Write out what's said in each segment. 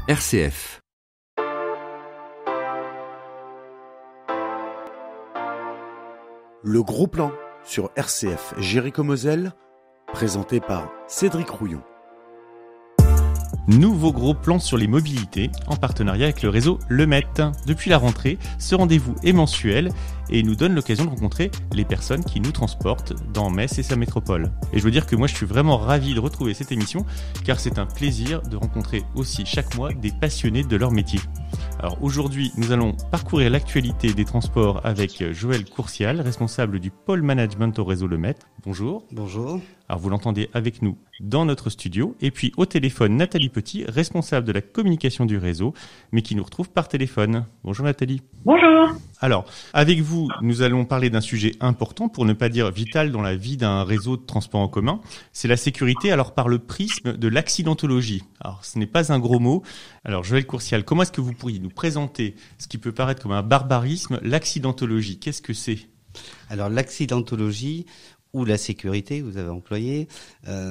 RCF. Le gros plan sur RCF Jéricho-Moselle, présenté par Cédric Rouillon. Nouveau gros plan sur les mobilités en partenariat avec le réseau LEMET. Depuis la rentrée, ce rendez-vous est mensuel et nous donne l'occasion de rencontrer les personnes qui nous transportent dans Metz et sa métropole. Et je veux dire que moi je suis vraiment ravi de retrouver cette émission car c'est un plaisir de rencontrer aussi chaque mois des passionnés de leur métier. Alors aujourd'hui, nous allons parcourir l'actualité des transports avec Joël Courcial, responsable du pôle management au réseau LEMET. Bonjour. Bonjour. Alors vous l'entendez avec nous dans notre studio. Et puis au téléphone, Nathalie Petit, responsable de la communication du réseau, mais qui nous retrouve par téléphone. Bonjour Nathalie. Bonjour. Alors, avec vous, nous allons parler d'un sujet important, pour ne pas dire vital dans la vie d'un réseau de transport en commun. C'est la sécurité, alors par le prisme de l'accidentologie. Alors, ce n'est pas un gros mot. Alors, Joël Courcial, comment est-ce que vous pourriez nous présenter ce qui peut paraître comme un barbarisme, l'accidentologie? Qu'est-ce que c'est? Alors, l'accidentologie ou la sécurité, vous avez employé,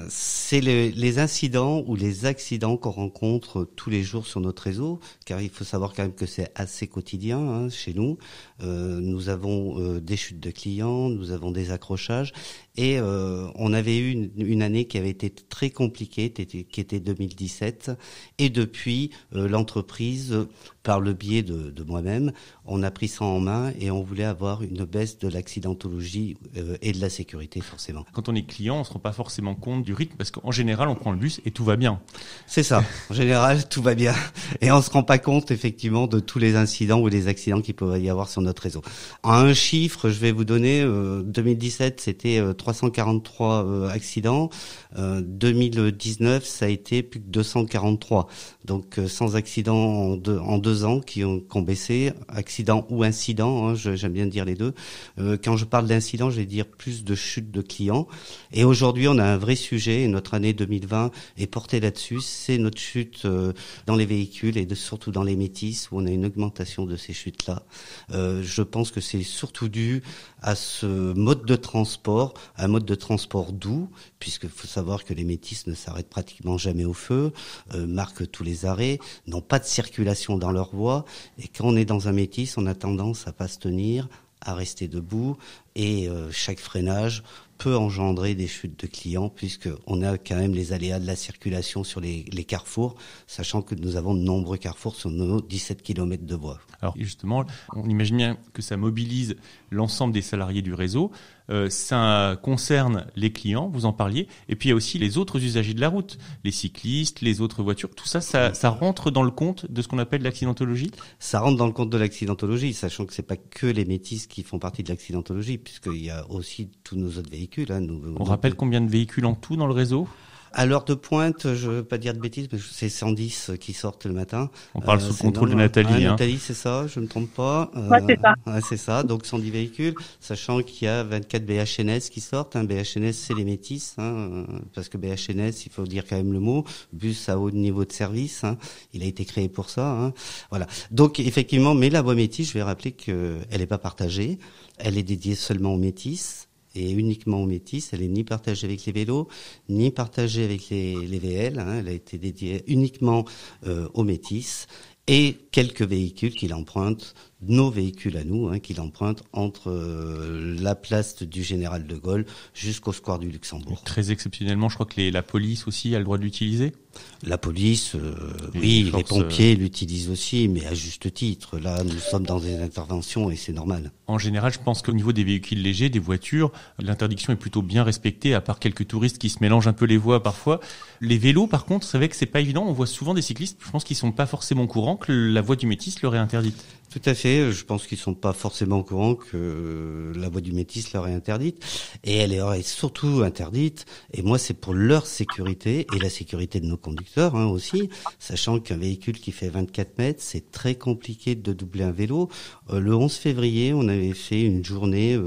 c'est les incidents ou les accidents qu'on rencontre tous les jours sur notre réseau, car il faut savoir quand même que c'est assez quotidien chez nous. Nous avons des chutes de clients, nous avons des accrochages, et on avait eu une année qui avait été très compliquée, qui était 2017, et depuis l'entreprise, par le biais de moi-même, on a pris ça en main et on voulait avoir une baisse de l'accidentologie et de la sécurité forcément. Quand on est client, on ne se rend pas forcément compte du rythme parce qu'en général, on prend le bus et tout va bien. C'est ça. En général, tout va bien. Et on se rend pas compte effectivement de tous les incidents ou les accidents qu'il peut y avoir sur notre réseau. En un chiffre, je vais vous donner, 2017, c'était 343 accidents. 2019, ça a été plus que 243. Donc, sans accident en deux ans qui ont baissé. Accident ou incident, j'aime bien dire les deux. Quand je parle d'incident, je vais dire plus de chutes de clients. Et aujourd'hui, on a un vrai sujet et notre année 2020 est portée là-dessus. C'est notre chute dans les véhicules et surtout dans les métis où on a une augmentation de ces chutes-là. Je pense que c'est surtout dû à ce mode de transport, un mode de transport doux, puisqu'il faut savoir que les métis ne s'arrêtent pratiquement jamais au feu, marquent tous les arrêts, n'ont pas de circulation dans leur voie. Et quand on est dans un métis, on a tendance à pas se tenir, à rester debout, et chaque freinage peut engendrer des chutes de clients puisque on a quand même les aléas de la circulation sur les carrefours, sachant que nous avons de nombreux carrefours sur nos 17 km de voies. Alors justement, on imagine bien que ça mobilise l'ensemble des salariés du réseau. Ça concerne les clients, vous en parliez, et puis il y a aussi les autres usagers de la route, les cyclistes, les autres voitures. Tout ça, ça rentre dans le compte de ce qu'on appelle l'accidentologie? Ça rentre dans le compte de l'accidentologie, sachant que c'est pas que les métis qui font partie de l'accidentologie, puisqu'il y a aussi tous nos autres véhicules. On rappelle combien de véhicules en tout dans le réseau? À l'heure de pointe, je veux pas dire de bêtises, mais c'est 110 qui sortent le matin. On parle sous le contrôle de Nathalie. Nathalie, c'est ça, je ne me trompe pas. Ouais, c'est ça. Ouais, c'est ça, donc 110 véhicules, sachant qu'il y a 24 BHNS qui sortent. BHNS, c'est les métis, parce que BHNS, il faut dire quand même le mot, bus à haut niveau de service, il a été créé pour ça. Voilà. Donc effectivement, mais la voie métis, je vais rappeler qu'elle n'est pas partagée, elle est dédiée seulement aux métis. Et uniquement aux métis, elle est ni partagée avec les vélos, ni partagée avec les VL. Elle a été dédiée uniquement aux métis et quelques véhicules qui l'empruntent, nos véhicules à nous, qui l'empruntent entre la place du Général de Gaulle jusqu'au square du Luxembourg. Très exceptionnellement, je crois que la police aussi a le droit de l'utiliser. La police, oui, les pompiers l'utilisent aussi, mais à juste titre. Là, nous sommes dans des interventions et c'est normal. En général, je pense qu'au niveau des véhicules légers, des voitures, l'interdiction est plutôt bien respectée, à part quelques touristes qui se mélangent un peu les voies parfois. Les vélos, par contre, c'est vrai que c'est pas évident. On voit souvent des cyclistes, je pense qu'ils sont pas forcément au courant que la voie du métis leur est interdite. Tout à fait. Je pense qu'ils sont pas forcément au courant que la voie du métis leur est interdite. Et elle est surtout interdite. Et moi, c'est pour leur sécurité et la sécurité de nos conducteurs aussi. Sachant qu'un véhicule qui fait 24 mètres, c'est très compliqué de doubler un vélo. Le 11 février, on avait fait une journée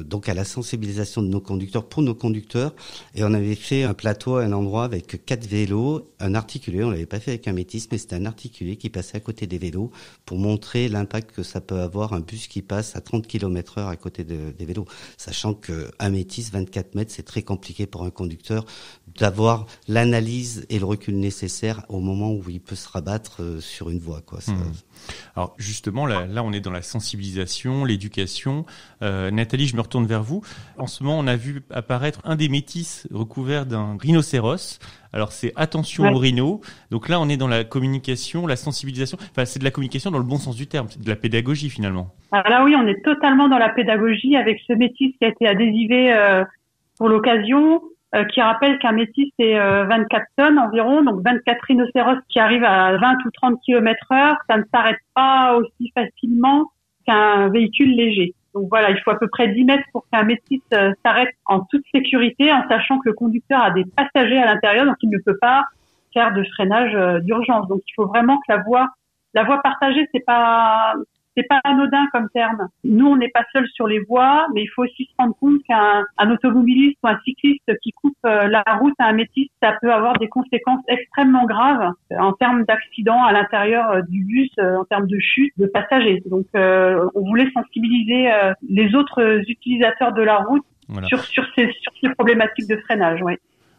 donc à la sensibilisation de nos conducteurs, pour nos conducteurs. Et on avait fait un plateau à un endroit avec 4 vélos, un articulé. On l'avait pas fait avec un métis, mais c'était un articulé qui passait à côté des vélos pour montrer l'impact que ça peut avoir un bus qui passe à 30 km/h à côté des vélos. Sachant qu'un Métis, 24 mètres, c'est très compliqué pour un conducteur d'avoir l'analyse et le recul nécessaire au moment où il peut se rabattre sur une voie, quoi. Alors justement, là, on est dans la sensibilisation, l'éducation. Nathalie, je me retourne vers vous. En ce moment, on a vu apparaître un des métis recouverts d'un rhinocéros. Alors c'est attention aux rhinos. Donc là, on est dans la communication, la sensibilisation. Enfin, c'est de la communication dans le bon sens du terme. C'est de la pédagogie finalement. Alors là, oui, on est totalement dans la pédagogie avec ce métis qui a été adhésivé pour l'occasion. Qui rappelle qu'un métis, c'est 24 tonnes environ, donc 24 rhinocéros qui arrivent à 20 ou 30 km/h. Ça ne s'arrête pas aussi facilement qu'un véhicule léger. Donc voilà, il faut à peu près 10 mètres pour qu'un métis s'arrête en toute sécurité, en sachant que le conducteur a des passagers à l'intérieur, donc il ne peut pas faire de freinage d'urgence. Donc il faut vraiment que la voie partagée, c'est pas anodin comme terme. Nous, on n'est pas seuls sur les voies, mais il faut aussi se rendre compte qu'un automobiliste ou un cycliste qui coupe la route à un métis, ça peut avoir des conséquences extrêmement graves en termes d'accidents à l'intérieur du bus, en termes de chute de passagers. Donc, on voulait sensibiliser les autres utilisateurs de la route sur ces problématiques de freinage. Ouais.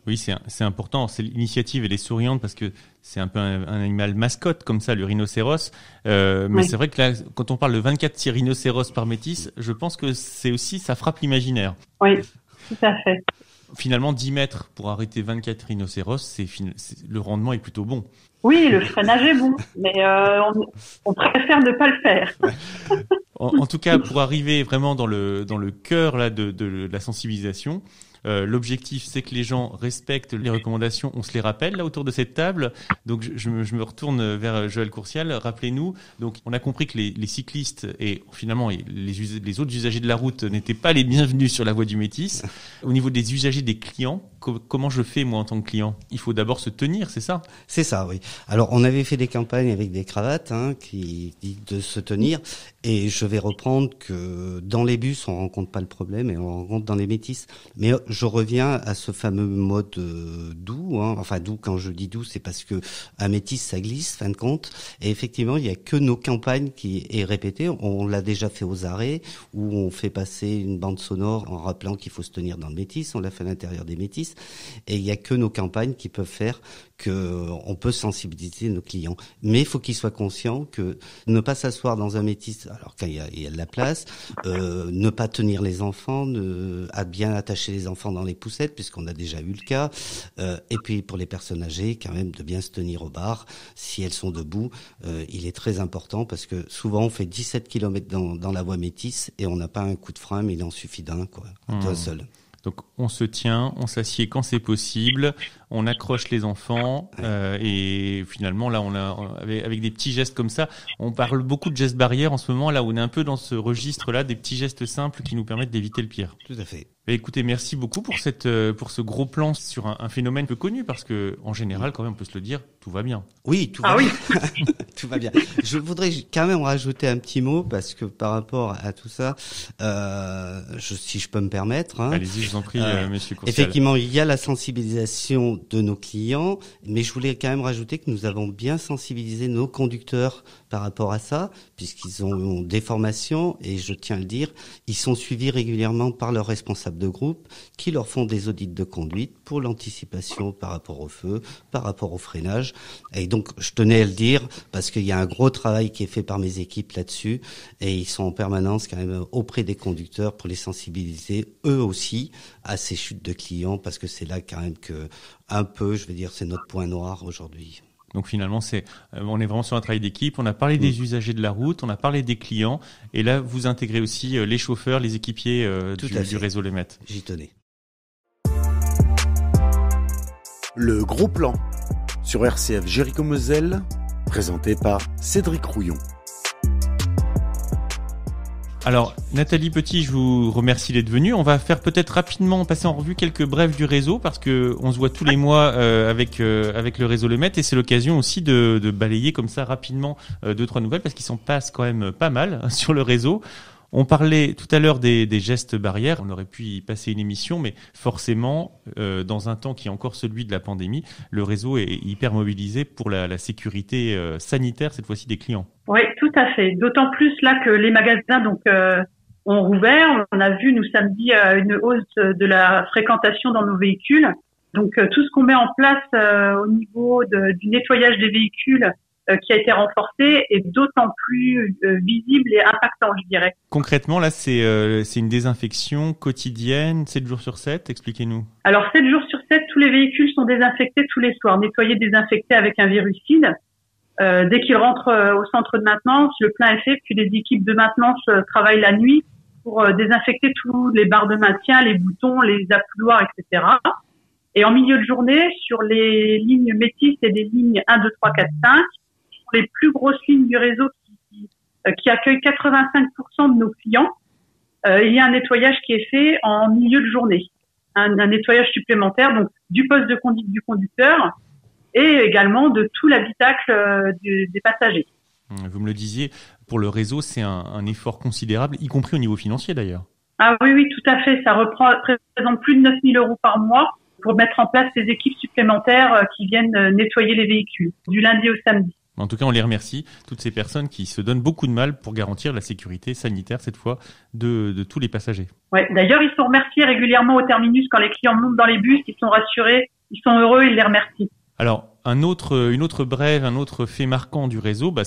Oui, c'est important. L'initiative, elle est souriante parce que c'est un peu un animal mascotte comme ça, le rhinocéros. Mais c'est vrai que là, quand on parle de 24 rhinocéros par métis, je pense que ça frappe l'imaginaire. Oui, tout à fait. Finalement, 10 mètres pour arrêter 24 rhinocéros, le rendement est plutôt bon. Oui, le freinage est bon, mais on préfère ne pas le faire. En tout cas, pour arriver vraiment dans le cœur là de la sensibilisation, l'objectif, c'est que les gens respectent les recommandations. On se les rappelle là autour de cette table. Donc, je me retourne vers Joël Courcial. Rappelez-nous. Donc, on a compris que les cyclistes et finalement les autres usagers de la route n'étaient pas les bienvenus sur la voie du métis. Au niveau des usagers, des clients, comment je fais moi en tant que client ? Il faut d'abord se tenir, c'est ça ? C'est ça, oui. Alors, on avait fait des campagnes avec des cravates qui disent de se tenir. Et je vais reprendre que dans les bus, on rencontre pas le problème et on rencontre dans les métis. Mais je reviens à ce fameux mode doux. Enfin, doux, quand je dis doux, c'est parce que un métis, ça glisse, fin de compte. Et effectivement, il y a que nos campagnes qui est répétée. On l'a déjà fait aux arrêts, où on fait passer une bande sonore en rappelant qu'il faut se tenir dans le métis. On l'a fait à l'intérieur des métis. Et il y a que nos campagnes qui peuvent faire on peut sensibiliser nos clients. Mais il faut qu'ils soient conscients que ne pas s'asseoir dans un métis, alors quand il y a de la place, ne pas tenir les enfants, à bien attacher les enfants dans les poussettes, puisqu'on a déjà eu le cas, et puis pour les personnes âgées, quand même, de bien se tenir au bar. Si elles sont debout, il est très important, parce que souvent on fait 17 km dans la voie métis, et on n'a pas un coup de frein, mais il en suffit d'un, d'un seul. Donc on se tient, on s'assied quand c'est possible, on accroche les enfants et finalement là avec des petits gestes comme ça, on parle beaucoup de gestes barrières en ce moment, là on est un peu dans ce registre là des petits gestes simples qui nous permettent d'éviter le pire. Tout à fait. Écoutez, merci beaucoup pour ce gros plan sur un phénomène peu connu, parce que en général quand même on peut se le dire, tout va bien. Oui, tout va bien. Tout va bien. Je voudrais quand même rajouter un petit mot, parce que par rapport à tout ça, si je peux me permettre. Allez-y, je vous en prie, Monsieur Courcial. Effectivement, il y a la sensibilisation de nos clients, mais je voulais quand même rajouter que nous avons bien sensibilisé nos conducteurs par rapport à ça, puisqu'ils ont des formations, et je tiens à le dire, ils sont suivis régulièrement par leurs responsables de groupe, qui leur font des audits de conduite pour l'anticipation par rapport au feu, par rapport au freinage. Et donc, je tenais à le dire, parce qu'il y a un gros travail qui est fait par mes équipes là-dessus, et ils sont en permanence quand même auprès des conducteurs pour les sensibiliser, eux aussi, à ces chutes de clients, parce que c'est là quand même que, un peu, je vais dire, c'est notre point noir aujourd'hui. Donc finalement, on est vraiment sur un travail d'équipe. On a parlé des usagers de la route, on a parlé des clients, et là, vous intégrez aussi les chauffeurs, les équipiers du réseau Le Met. J'y tenais. Le gros plan sur RCF Jéricho-Moselle, présenté par Cédric Rouillon. Alors, Nathalie Petit, je vous remercie d'être venue. On va faire peut-être rapidement passer en revue quelques brèves du réseau, parce que on se voit tous les mois avec le réseau Le Met, et c'est l'occasion aussi de balayer comme ça rapidement 2-3 nouvelles, parce qu'il s'en passe quand même pas mal sur le réseau. On parlait tout à l'heure des gestes barrières. On aurait pu y passer une émission, mais forcément, dans un temps qui est encore celui de la pandémie, le réseau est hyper mobilisé pour la sécurité sanitaire, cette fois-ci des clients. Oui, tout à fait. D'autant plus là que les magasins ont rouvert. On a vu, nous, samedi, une hausse de la fréquentation dans nos véhicules. Donc, tout ce qu'on met en place au niveau du nettoyage des véhicules qui a été renforcé est d'autant plus visible et impactant, je dirais. Concrètement, là, c'est une désinfection quotidienne, 7 jours sur 7. Expliquez-nous. Alors, 7 jours sur 7, tous les véhicules sont désinfectés tous les soirs, nettoyés, désinfectés avec un virucide. Dès qu'ils rentrent au centre de maintenance, le plein est fait, puis les équipes de maintenance travaillent la nuit pour désinfecter tous les barres de maintien, les boutons, les accoudoirs, etc. Et en milieu de journée, sur les lignes Métis et les lignes 1, 2, 3, 4, 5, qui sont les plus grosses lignes du réseau qui accueillent 85% de nos clients, il y a un nettoyage qui est fait en milieu de journée. Un nettoyage supplémentaire, donc du poste de conduite du conducteur et également de tout l'habitacle des passagers. Vous me le disiez, pour le réseau, c'est un effort considérable, y compris au niveau financier d'ailleurs. Ah oui, tout à fait. Ça représente plus de 9 000 € par mois pour mettre en place ces équipes supplémentaires qui viennent nettoyer les véhicules du lundi au samedi. En tout cas, on les remercie, toutes ces personnes qui se donnent beaucoup de mal pour garantir la sécurité sanitaire, cette fois, de tous les passagers. Ouais. D'ailleurs, ils sont remerciés régulièrement au terminus quand les clients montent dans les bus, ils sont rassurés, ils sont heureux, ils les remercient. Alors, une autre brève, un autre fait marquant du réseau, en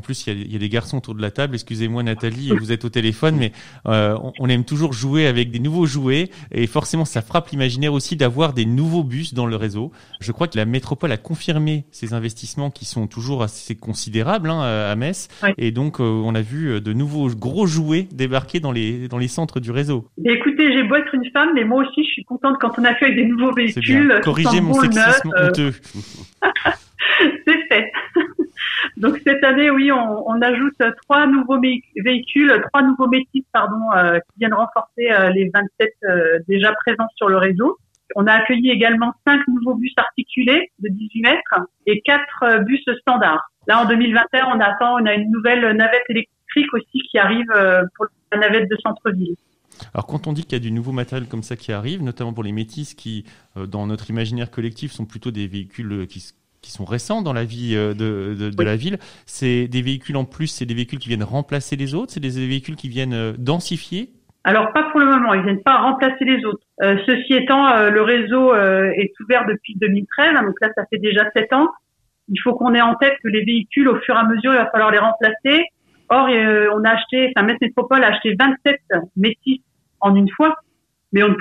plus il y a des garçons autour de la table. Excusez-moi Nathalie, vous êtes au téléphone, mais on aime toujours jouer avec des nouveaux jouets et forcément ça frappe l'imaginaire aussi d'avoir des nouveaux bus dans le réseau. Je crois que la métropole a confirmé ces investissements qui sont toujours assez considérables à Metz, oui. Et donc on a vu de nouveaux gros jouets débarquer dans les centres du réseau. Écoutez, j'ai beau être une femme, mais moi aussi je suis contente quand on accueille des nouveaux véhicules. Corrigez mon sexisme honteux. C'est fait. Donc cette année, oui, on ajoute 3 nouveaux véhicules, 3 nouveaux Métis, qui viennent renforcer les 27 déjà présents sur le réseau. On a accueilli également 5 nouveaux bus articulés de 18 mètres et 4 bus standards. Là, en 2021, on a une nouvelle navette électrique aussi qui arrive pour la navette de centre-ville. Alors quand on dit qu'il y a du nouveau matériel comme ça qui arrive, notamment pour les Métis qui, dans notre imaginaire collectif, sont plutôt des véhicules qui sont récents dans la vie de la ville, c'est des véhicules en plus, c'est des véhicules qui viennent remplacer les autres, c'est des véhicules qui viennent densifier? Alors pas pour le moment, ils viennent pas remplacer les autres. Ceci étant, le réseau est ouvert depuis 2013, donc là ça fait déjà 7 ans. Il faut qu'on ait en tête que les véhicules, au fur et à mesure, il va falloir les remplacer. Or, Metz Métropole a acheté 27 Métis en une fois, mais ils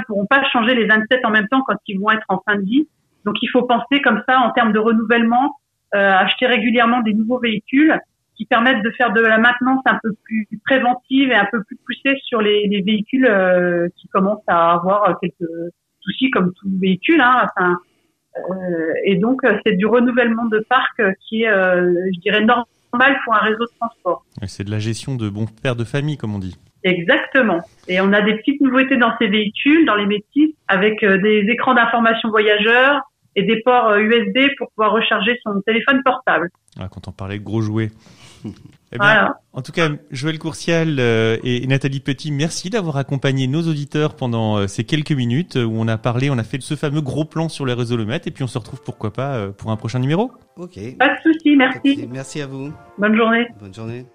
pourront pas changer les 27 en même temps quand ils vont être en fin de vie. Donc, il faut penser comme ça en termes de renouvellement, acheter régulièrement des nouveaux véhicules qui permettent de faire de la maintenance un peu plus préventive et un peu plus poussée sur les véhicules qui commencent à avoir quelques soucis comme tout véhicule. Et donc, c'est du renouvellement de parc qui est, je dirais, normal pour un réseau de transport. C'est de la gestion de bon père de famille, comme on dit. Exactement. Et on a des petites nouveautés dans ces véhicules, dans les Métis, avec des écrans d'information voyageurs et des ports USB pour pouvoir recharger son téléphone portable. Quand on parlait de gros jouets. Eh bien, voilà. En tout cas, Joël Courcial et Nathalie Petit, merci d'avoir accompagné nos auditeurs pendant ces quelques minutes où on a fait ce fameux gros plan sur les réseaux Le Met, et puis on se retrouve pourquoi pas pour un prochain numéro. Ok. Pas de souci, merci. Merci à vous. Bonne journée. Bonne journée.